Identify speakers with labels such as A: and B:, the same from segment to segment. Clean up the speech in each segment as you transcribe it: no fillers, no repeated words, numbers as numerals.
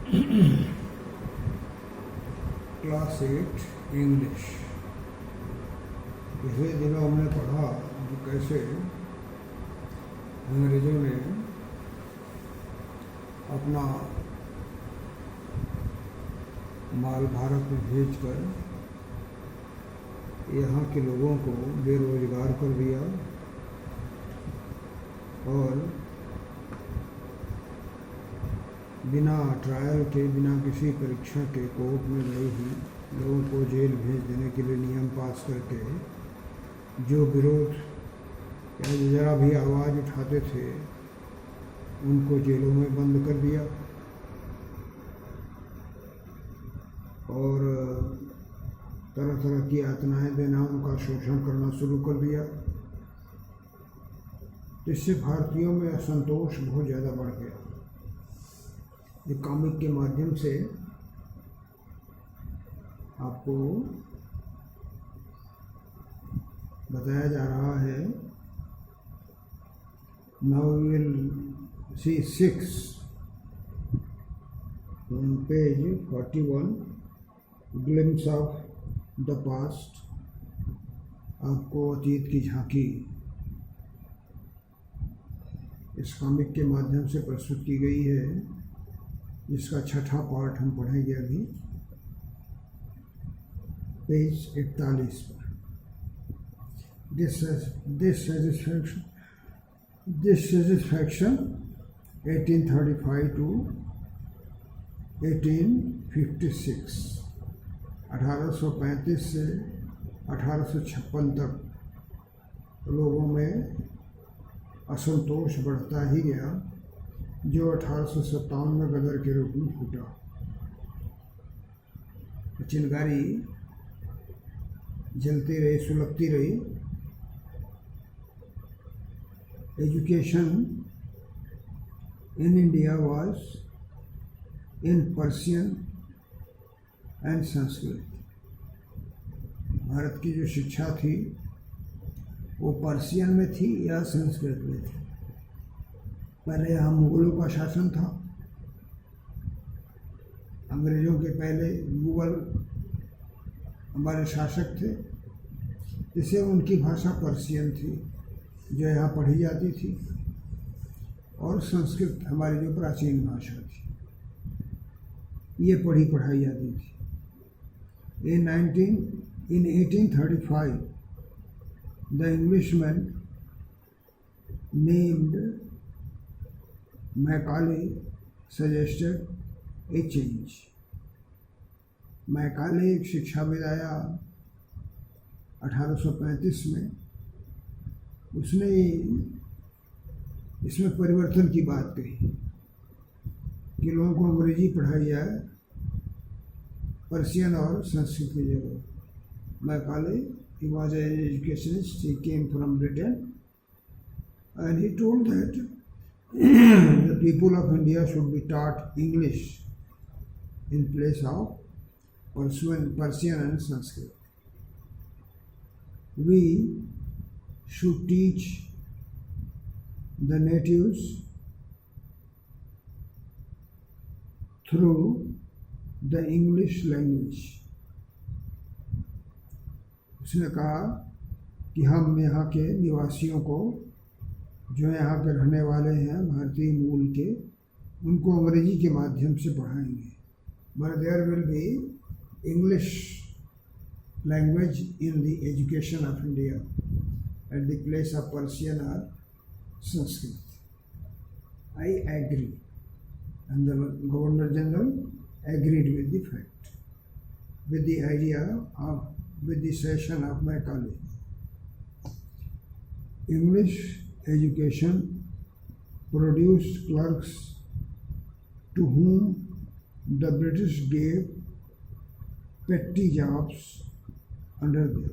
A: Class 8 English. पिछले दिनों हमने पढ़ा कि कैसे अंग्रेज़ों ने अपना माल भारत में भेजकर यहाँ के लोगों को बेरोजगार कर दिया और बिना ट्रायल के, बिना किसी परीक्षा के, कोर्ट में गए ही लोगों को जेल भेज देने के लिए नियम पास करके जो विरोध या जरा भी आवाज़ उठाते थे उनको जेलों में बंद कर दिया और तरह तरह की यातनाएं देना, उनका शोषण करना शुरू कर दिया। इससे भारतीयों में असंतोष बहुत ज़्यादा बढ़ गया। ये कॉमिक के माध्यम से आपको बताया जा रहा है। Now we will see 6 on page 41 glimpse of the past. आपको अतीत की झांकी इस कॉमिक के माध्यम से प्रस्तुत की गई है, जिसका छठा पार्ट हम पढ़ेंगे अभी पेज 41 पर। दिस सेटिस्फैक्शन 1835 to 1856, 1835 से 1856 तक लोगों में असंतोष बढ़ता ही गया, जो 1857 में गदर के रूप में फूटा। चिंगारी जलती रही, सुलगती रही। Education in India was in Persian and Sanskrit. Bharat की जो शिक्षा थी वो पर्शियन में थी या संस्कृत में थी। पहले यहाँ मुगलों का शासन था, अंग्रेज़ों के पहले मुगल हमारे शासक थे, इससे उनकी भाषा पर्शियन थी जो यहाँ पढ़ी जाती थी, और संस्कृत हमारी जो प्राचीन भाषा थी ये पढ़ी पढ़ाई जाती थी। In 1835 the Englishman named Macaulay suggested a change. Macaulay एक शिक्षाविद आया 1835 में। उसने इसमें परिवर्तन की बात कही कि लोगों को अंग्रेजी पढ़ाई जाए पर्शियन और संस्कृत की जगह। Macaulay, he was an educationist, he came from Britain, and he told that the people of India should be taught English in place of Persian and Sanskrit. We should teach the natives through the English language. उसने कहा कि हम यहाँ के निवासियों को, जो यहाँ के रहने वाले हैं भारतीय मूल के, उनको अंग्रेजी के माध्यम से पढ़ाएंगे। But there will be English language in the education of India at the place of Persian or Sanskrit. I agree, and the Governor General agreed with the fact, with the idea of, with the session of Macaulay. English education produced clerks to whom the British gave petty jobs under them.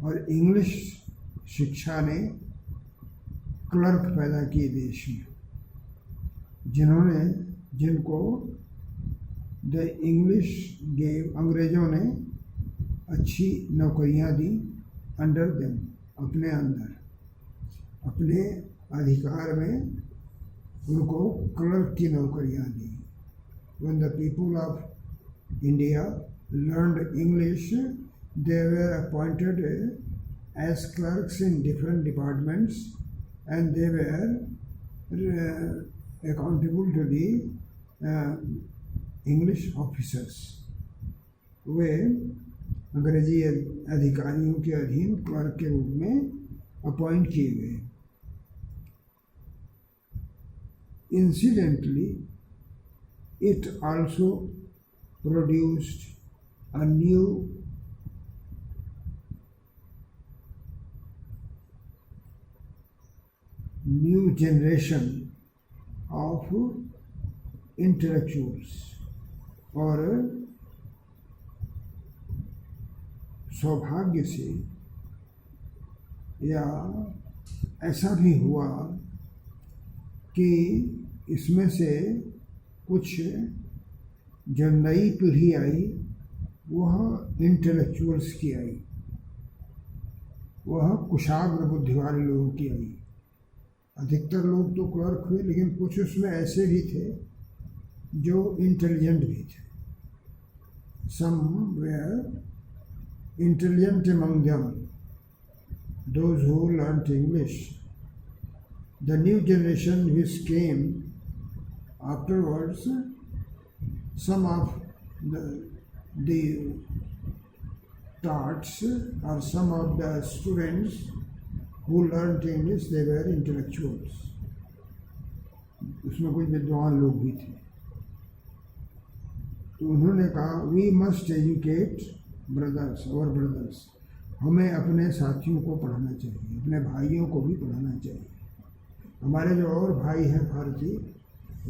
A: और English शिक्षा ने clerk पैदा किए देश में, जिनको the English gave, अंग्रेज़ों ने अच्छी नौकरियां दी अंडर देम, अपने अंदर, अपने अधिकार में उनको क्लर्क की नौकरियां दी। When the people of India learned English, they were appointed as clerks in different departments and they were accountable to the English officers. वे अंग्रेजी अधिकारियों के अधीन क्लर्क के रूप में अपॉइंट किए गए। Incidentally, it also produced a new generation of intellectuals। और सौभाग्य से या ऐसा भी हुआ कि इसमें से कुछ जो नई पीढ़ी आई वह इंटेलेक्चुअल्स की आई, वह कुशाग्र बुद्धि वाले लोगों की आई। अधिकतर लोग तो क्लर्क हुए, लेकिन कुछ उसमें ऐसे भी थे जो इंटेलिजेंट भी थे। Somewhere intelligent among them, those who learnt English. The new generation which came afterwards, some of the tarts or some of the students who learnt English, they were intellectuals। उसमें कुछ विद्वान लोग भी थे। तो उन्होंने कहा we must educate brothers, our brothers। हमें अपने साथियों को पढ़ाना चाहिए, अपने भाइयों को भी पढ़ाना चाहिए। हमारे जो और भाई हैं भारतीय,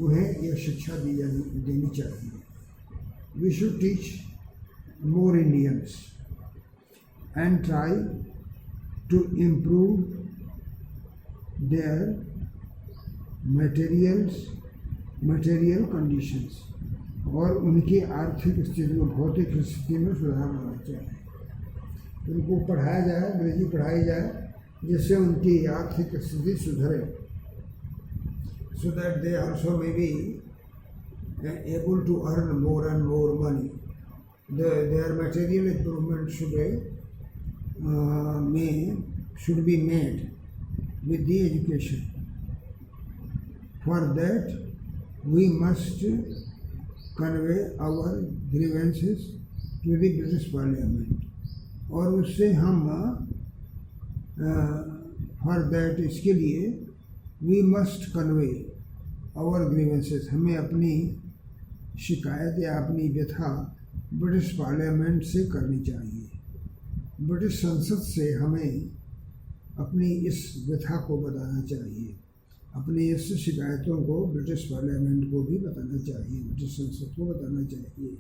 A: उन्हें यह शिक्षा देनी चाहिए। We should teach more Indians and try to improve their material conditions। और उनकी आर्थिक स्थिति में, भौतिक स्थिति में सुधार होना चाहिए। उनको पढ़ाया जाए, अंग्रेजी पढ़ाई जाए, जिससे उनकी आर्थिक स्थिति सुधरे, so that they also may be able to earn more and more money। Their material improvement should be made with the education। For that we must convey our grievances to the British Parliament। और उससे हम for that, इसके लिए we must convey our grievances, हमें अपनी शिकायत या अपनी व्यथा ब्रिटिश पार्लियामेंट से करनी चाहिए। ब्रिटिश संसद से हमें अपनी इस व्यथा को बताना चाहिए, अपनी इस शिकायतों को ब्रिटिश पार्लियामेंट को भी बताना चाहिए, ब्रिटिश संसद को बताना चाहिए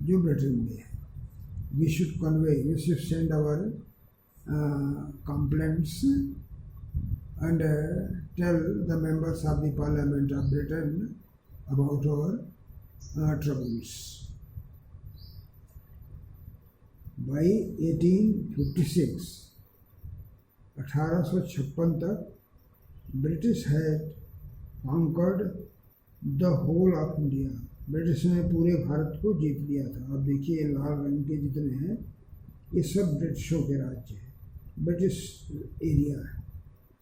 A: जो ब्रिटेन में है। We should convey, we should send our complaints and tell the members of the Parliament of Britain about our troubles। By 1856, 1856 तक British had conquered the whole of India। British ने पूरे भारत को जीत लिया था। अब देखिए लाल रंग के जितने हैं ये सब ब्रिटिशों के राज्य हैं, ब्रिटिश एरिया है,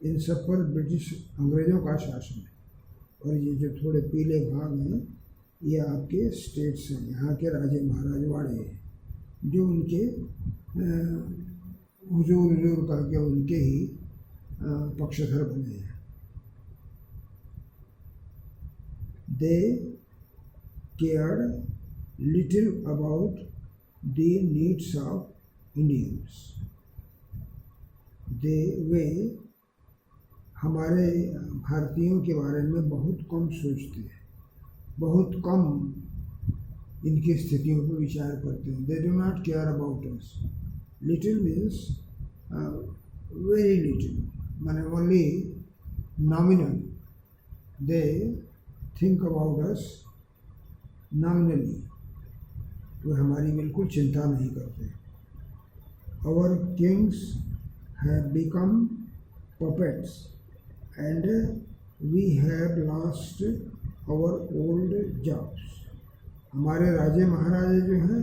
A: इन सब पर ब्रिटिश अंग्रेज़ों का शासन है। और ये जो थोड़े पीले भाग हैं ये आपके स्टेट्स हैं, यहाँ के राजे महाराजवाड़े हैं जो उनके हुजूर करके उनके ही पक्षधर बने हैं। They cared little about the needs of Indians। वे हमारे भारतीयों के बारे में बहुत कम सोचते हैं, बहुत कम इनकी स्थितियों पर विचार करते हैं। They do not care about us। Little means very little, माने only nominal। They think about us nominally। वो हमारी बिल्कुल चिंता नहीं करते। Our kings have become puppets and we have lost our old jobs. हमारे राजे महाराजे जो हैं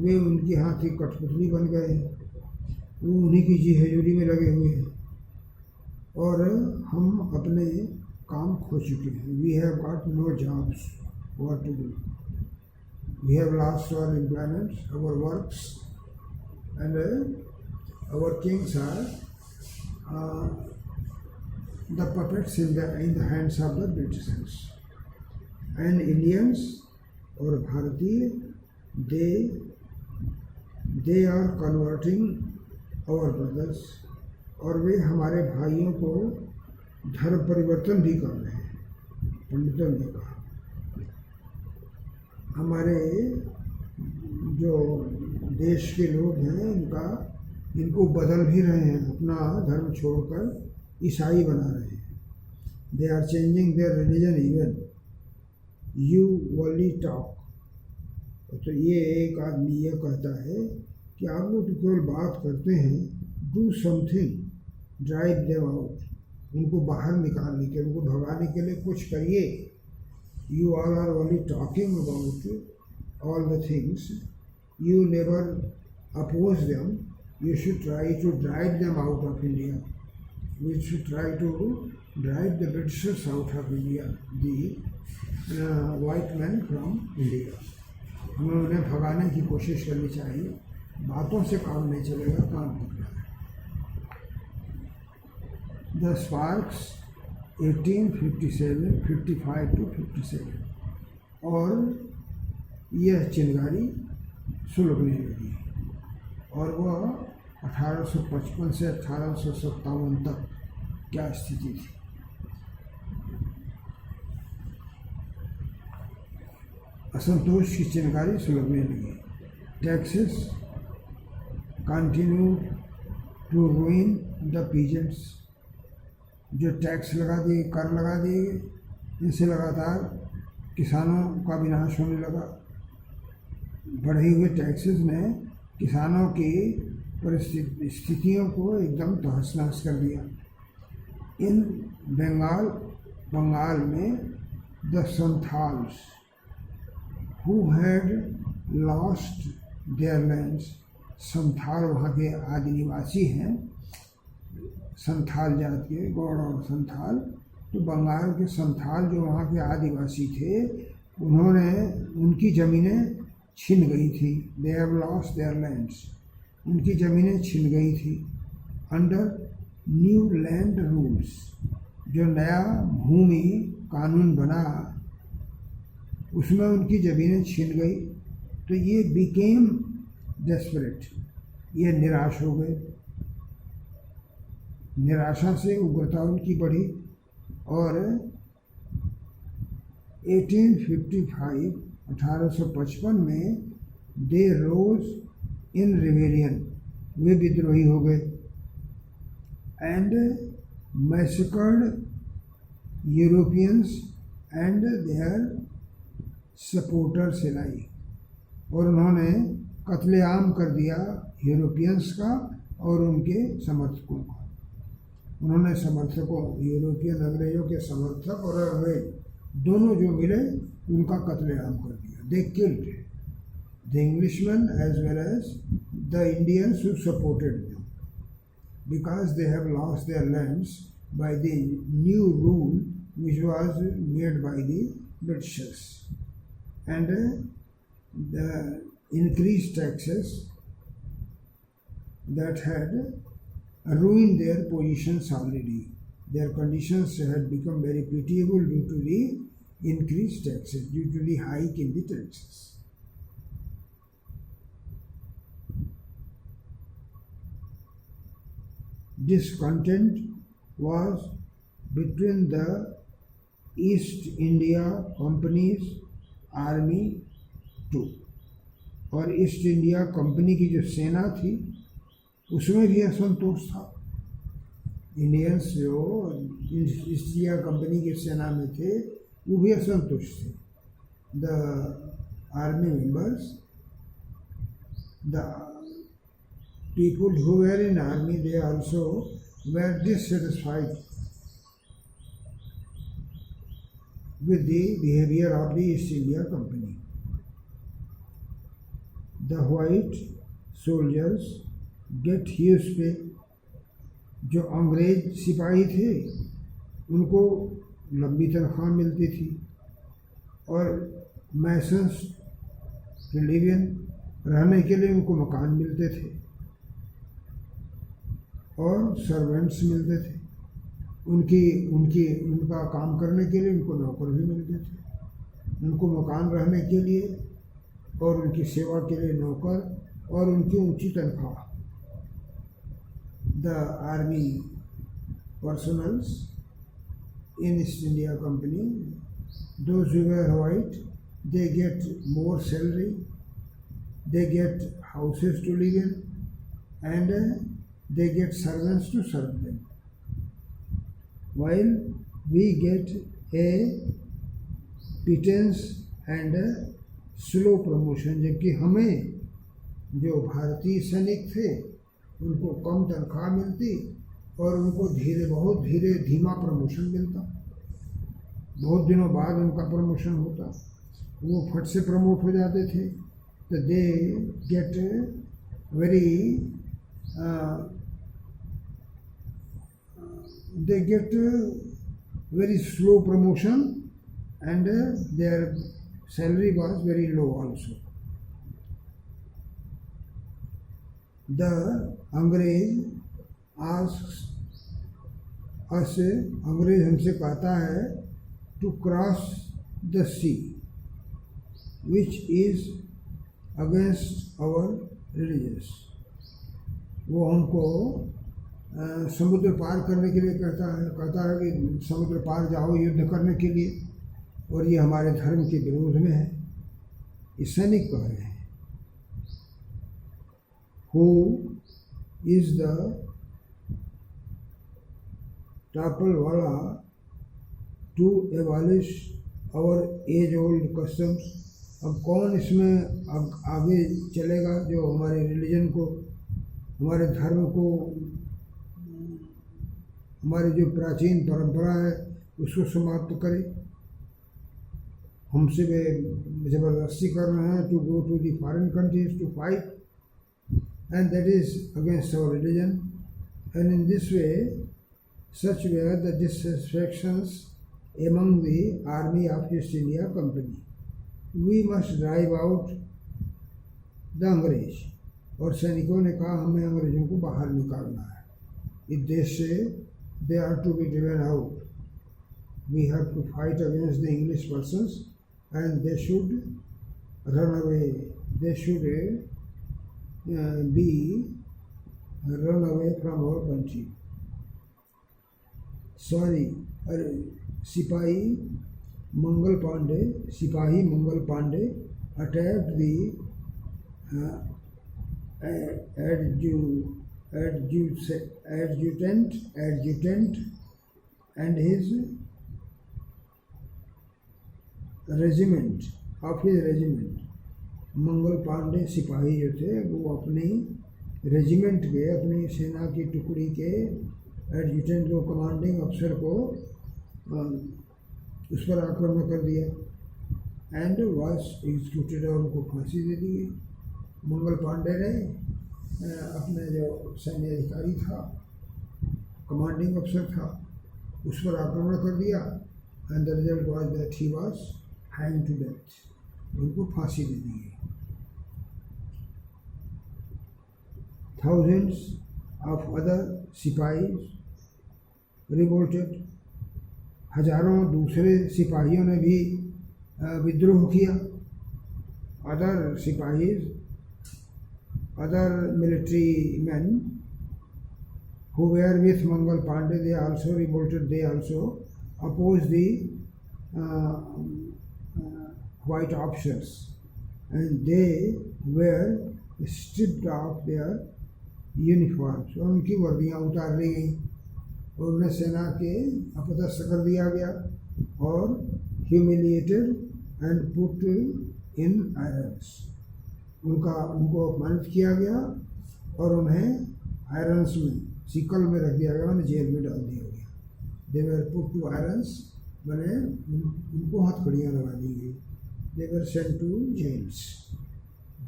A: वे उनकी हाथी कठपुतली बन गए हैं, वो उन्हीं की जी हजूरी में लगे हुए हैं और हम अपने काम खो चुके हैं। We have got no jobs what to do, we have lost our employments, our works and our kings are the puppets in the hands of the Britishers, and Indians or Bharatiya they are converting our brothers, और वे हमारे भाइयों को धर्म परिवर्तन भी कर रहे हैं। पंडितों ने कहा हमारे जो देश के लोग हैं इनको बदल भी रहे हैं, अपना धर्म छोड़कर ईसाई बना रहे हैं। They are changing their religion even you only talk. तो ये एक आदमी ये कहता है कि आप लोग तो केवल बात करते हैं, do something, drive them out, उनको बाहर निकालने के, उनको भगाने के लिए कुछ करिए। You all are only talking about all the things, you never oppose them, you should try to drive them out of India. We should try to drive the Britishers out of India, the white men from India. हमें उन्हें भगाने की कोशिश करनी चाहिए, बातों से काम नहीं चलेगा, काम करना है। The Sparks 1857, 55 to 57, और यह चिंगारी सुलगने लगी और वह 1855 से 1857 तक क्या स्थिति थी। असंतोष की चिंगारी सुलगने लगी। Taxes continue to ruin the peasants, जो टैक्स लगा दिए, कर लगा दिए, इनसे लगातार किसानों का विनाश होने लगा। बढ़े हुए टैक्सेस ने किसानों की परिस्थितियों को एकदम तहस नहस कर दिया। इन बंगाल में the Santhals who had lost their lands, Santhal वहाँ के आदि निवासी हैं, संथाल जात के, गौड़ और संथाल। तो बंगाल के संथाल जो वहाँ के आदिवासी थे, उनकी ज़मीनें छिन गई थी। दे हैव लॉस्ट देयर लैंड्स, उनकी ज़मीनें छिन गई थी। अंडर न्यू लैंड रूल्स, जो नया भूमि कानून बना उसमें उनकी ज़मीनें छिन गई। तो ये बिकेम डेस्परेट, ये निराश हो गए। निराशा से उग्रता उनकी बढ़ी और 1855 में दे रोज इन रिवेलियन, वे विद्रोही हो गए। And massacred Europeans and their supporters alike, और उन्होंने कत्लेआम कर दिया यूरोपियंस का और उनके समर्थकों का। उन्होंने समर्थकों, यूरोपियन अंग्रेज़ों के समर्थक और अंग्रेज दोनों जो मिले उनका कत्लेआम कर दिया। They killed the Englishman as well as the Indians who supported them because they have lost their lands by the new rule which was made by the Britishers, and the increased taxes that had ruined their positions already. Their conditions had become very pitiable due to the increased taxes, due to the hike in the taxes. Discontent was between the East India company's army too, और East India company की जो सेना थी उसमें भी असंतोष था। Indians जो ईस्ट इंडिया कंपनी की सेना में थे वो भी असंतुष्ट थे। The army members, the people who were in army, they also were dissatisfied with the behavior of the East India Company. The white soldiers get huge pay. जो अंग्रेज सिपाही थे उनको लंबी तनख्वाह मिलती थी और मैसन्स लिविंग रहने के लिए उनको मकान मिलते थे और सर्वेंट्स मिलते थे। उनका काम करने के लिए उनको नौकर भी मिलते थे। उनको मकान रहने के लिए और उनकी सेवा के लिए नौकर और उनकी ऊंची तनख्वाह। The army personnels in East India company, those who were white, they get more salary, they get houses to live in, and they get servants to serve them. While we get a pittance and a slow promotion, जबकि हमें जो भारतीय सैनिक थे उनको कम तनख्वाह मिलती और उनको बहुत धीमा प्रमोशन मिलता। बहुत दिनों बाद उनका प्रमोशन होता, वो फट से प्रमोट हो जाते थे। तो they get very slow promotion and their salary was very low also. The अंग्रेज asks us, अंग्रेज हमसे कहता है to cross the sea, which is against our religions. वो हमको समुद्र पार करने के लिए कहता है कि समुद्र पार जाओ युद्ध करने के लिए, और ये हमारे धर्म के विरोध में है। ये सैनिक कह रहे हैं। Who is the Tapalwala to abolish our age-old customs? अब कौन इसमें आगे चलेगा जो हमारे रिलीजन को, हमारे धर्म को, हमारी जो प्राचीन परंपरा है उसको समाप्त करे? हमसे वे ज़बरदस्ती कर रहे हैं to go to the foreign countries to fight, and that is against our religion. And in this way, such were the dissatisfactions among the army of East India Company. We must drive out the अंग्रेज। और सैनिकों ने कहा हमें अंग्रेजों को बाहर निकालना है इस देश से। They are to be driven out. We have to fight against the English persons and they should run away. They should be run away from our country. Sorry, सिपाही Mangal Pandey attacked the adjutant and his regiment of his regiment. Mangal Pandey सिपाही जो थे वो अपनी regiment के, अपनी सेना की टुकड़ी के एडजुटेंट को, कमांडिंग अफसर को उस पर आक्रमण कर दिया एंड वाज एग्जीक्यूटेड, और उनको फांसी दे दी गई। मंगल पांडे ने अपने जो सैन्य अधिकारी था, कमांडिंग अफसर था, उस पर आक्रमण कर दिया and the result was that he was hanged to death, उनको फांसी दे दी गई। Thousands of other sipahi revolted, हजारों दूसरे सिपाहियों ने भी विद्रोह किया। अदर सिपाही, other military men who were with Mangal Pandey, they also revolted, they also opposed the white officers, and they were stripped of their uniforms, और उनकी वर्दियाँ उतार ली गई और उन्हें सेना के अपदस्थ कर दिया गया और humiliated and put in irons, उनको अपमानित किया गया और उन्हें आयरन्स में, सिकल में रख दिया गया, उन्हें जेल में डाल दिया गया। दे वर पुट टू आयरन्स मैंने उनको हथकड़ियाँ लगा दी गई। दे वर सेंट टू जेल्स,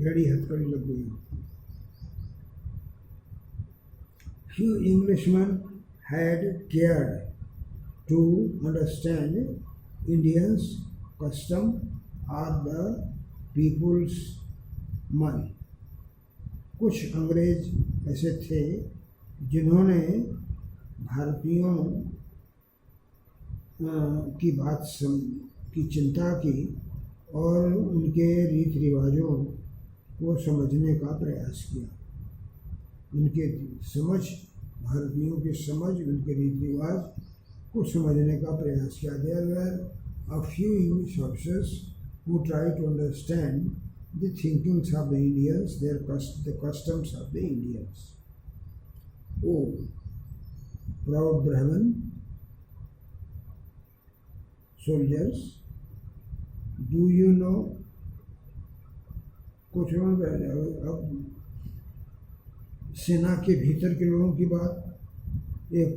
A: बड़ी हथकड़ी लग गई। Few Englishmen had cared to understand Indians' custom or the people's mind. कुछ अंग्रेज ऐसे थे जिन्होंने भारतीयों की बात की चिंता की और उनके रीति रिवाजों को समझने का प्रयास किया। उनके समझ, भारतीयों की समझ, उनके रीति रिवाज को समझने का प्रयास किया। There were a few English officers who tried to understand the thinkings of the Indians, the customs of the Indians. Oh, proud Brahmin soldiers, do you know? कुछ लोग अब सेना के भीतर के लोगों की बात। एक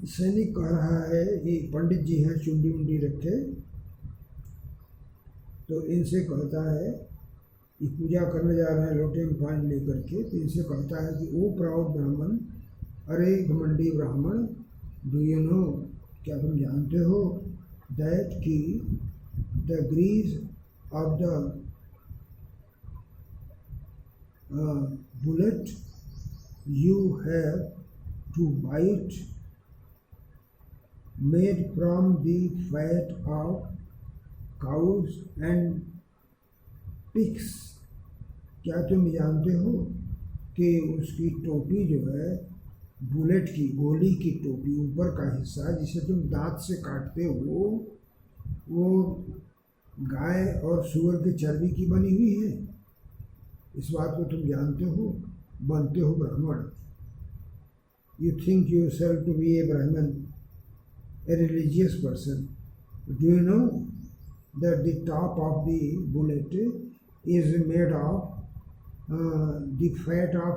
A: सैनिक कह रहा है, ये पंडित जी हैं चुंडी उंडी रखे, तो इनसे कहता है, ये पूजा करने जा रहे हैं लोटे में पानी लेकर के, तो इनसे कहता है कि ओ प्राउड ब्राह्मण, अरे घमंडी ब्राह्मण, डू यू नो, क्या तुम जानते हो दैट कि the grease of the bullet you have to bite made from the fat of cows and pigs. क्या तुम जानते हो कि उसकी टोपी जो है, बुलेट की गोली की टोपी, ऊपर का हिस्सा जिसे तुम दांत से काटते हो, वो गाय और सूअर की चर्बी की बनी हुई है। इस बात को तुम जानते हो, बनते हो ब्राह्मण। You think yourself to be a Brahmin, a religious person. Do you know that the top of the bullet is made of the fat of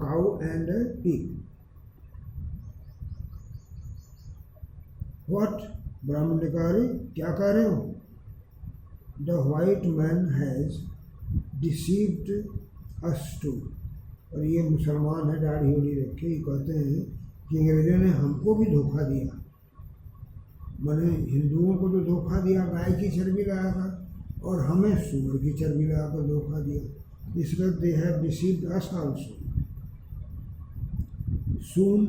A: cow and pig. What? ब्राह्मण ने कहा, क्या कह रहे हो? The white man has deceived us too. और ये मुसलमान है, दाढ़ी उड़ी रखे, ये कहते हैं कि अंग्रेजों ने हमको भी धोखा दिया। मैंने हिंदुओं को तो धोखा दिया, गाय की चर्बी लगाकर, और हमें सूअर की चर्बी लगाकर धोखा दिया। इसलिए they have deceived us also. Soon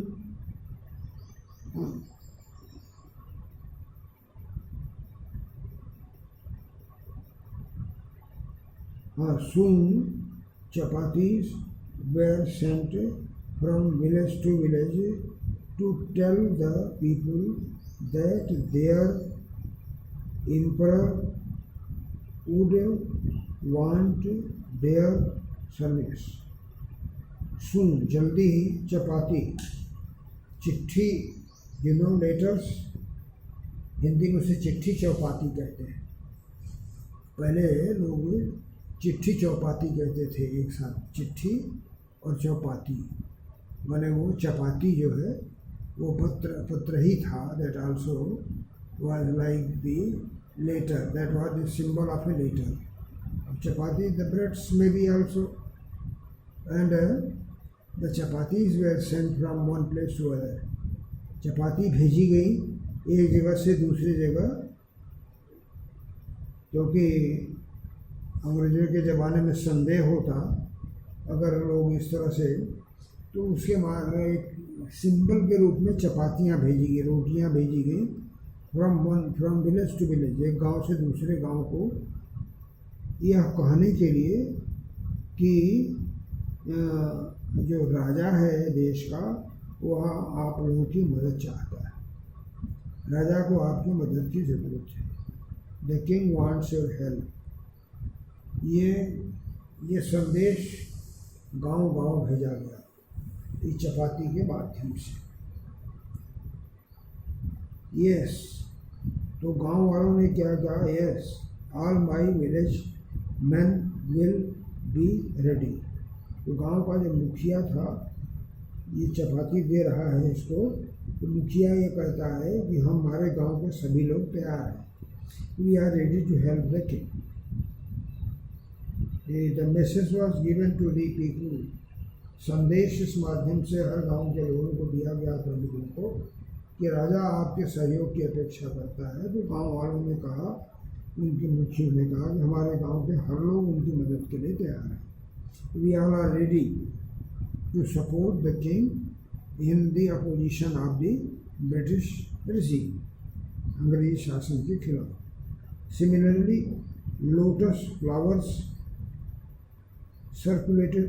A: soon chapatis were sent from village to village to tell the people that their emperor would want their service. Soon, जल्दी ही, चपाती, चिट्ठी, you know letters, हिंदी में उसे चिट्ठी चौपाती कहते हैं। पहले लोग चिट्ठी चौपाती कहते थे एक साथ, चिट्ठी और चौपाती, माने वो चपाती जो है वो पत्र ही था। That also was like the letter, that was the symbol of a letter. अब चपाती, द ब्रेड्स में भी also, and the chapatis were sent from one place to other. चपाती भेजी गई एक जगह से दूसरी जगह, क्योंकि अंग्रेजों के ज़माने में संदेह होता अगर लोग इस तरह से, तो उसके एक सिंबल के रूप में चपातियाँ भेजी गई, रोटियाँ भेजी गई फ्रॉम विलेज टू विलेज, एक गांव से दूसरे गांव को, यह कहने के लिए कि जो राजा है देश का, वह आप लोगों की मदद चाहता है, राजा को आपकी मदद की ज़रूरत है। The king wants your help. ये संदेश गांव-गांव भेजा गया इस चपाती के माध्यम से। यस, तो गांव वालों ने क्या कहा? Yes, all my village man will be ready. तो गांव का जो मुखिया था, ये चपाती दे रहा है इसको, तो मुखिया ये कहता है कि हमारे गांव के सभी लोग तैयार हैं, we are ready to help the king. The message was given to the people, संदेश इस माध्यम से हर गांव के लोगों को दिया गया, प्रभुओं को, कि राजा आपके सहयोग की अपेक्षा करता है। तो गांव वालों ने कहा, उनके मुखियों ने कहा कि हमारे गांव के हर लोग उनकी मदद के लिए तैयार हैं। We all are ready to support the king in the opposition of the British regime, अंग्रेजी शासन के खिलाफ। Similarly lotus flowers circulated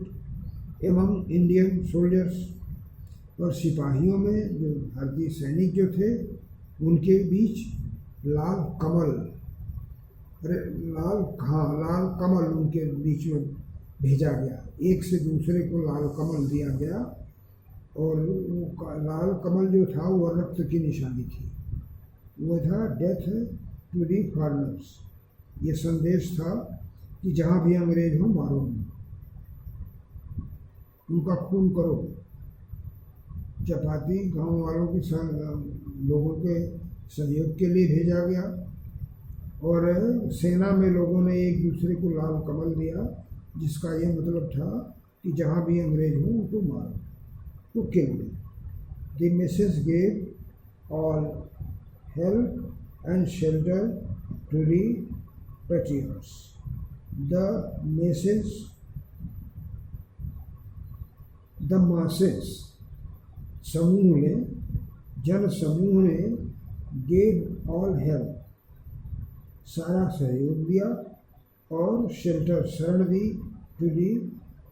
A: among Indian soldiers, और सिपाहियों में जो भारतीय सैनिक जो थे उनके बीच लाल कमल उनके बीच में भेजा गया, एक से दूसरे को लाल कमल दिया गया। और वो लाल कमल जो था वो रक्त की निशानी थी, वो था डेथ टू दी फॉरेनर्स। ये संदेश था कि जहाँ भी अंग्रेज हो मारो, उनका खून करो। चपाती गांव वालों के लोगों के सहयोग के लिए भेजा गया, और सेना में लोगों ने एक दूसरे को लाल कमल दिया, जिसका ये मतलब था कि जहाँ भी अंग्रेज हो उनको मारो, तो किल दे। The message gave all help and shelter to the patriots. The masses, समूह ने, जन समूह ने, गेव ऑल हेल्प, सारा सहयोग दिया, और शेल्टर, शरण दी, टू दी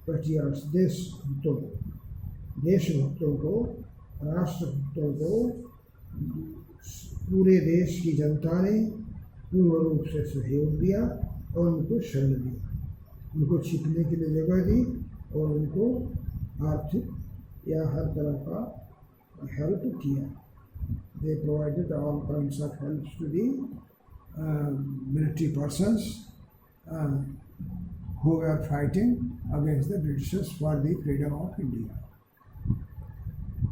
A: पैट्रियट्स, देशभक्तों को, राष्ट्रभक्तों को। पूरे देश की जनता ने पूर्ण रूप से सहयोग दिया और उनको शरण दिया, उनको छिपने के लिए जगह दी, और उनको आर्थिक या हर तरह का हेल्प किया। They provided all kinds of help to the military persons who were fighting against the Britishers for the freedom of India.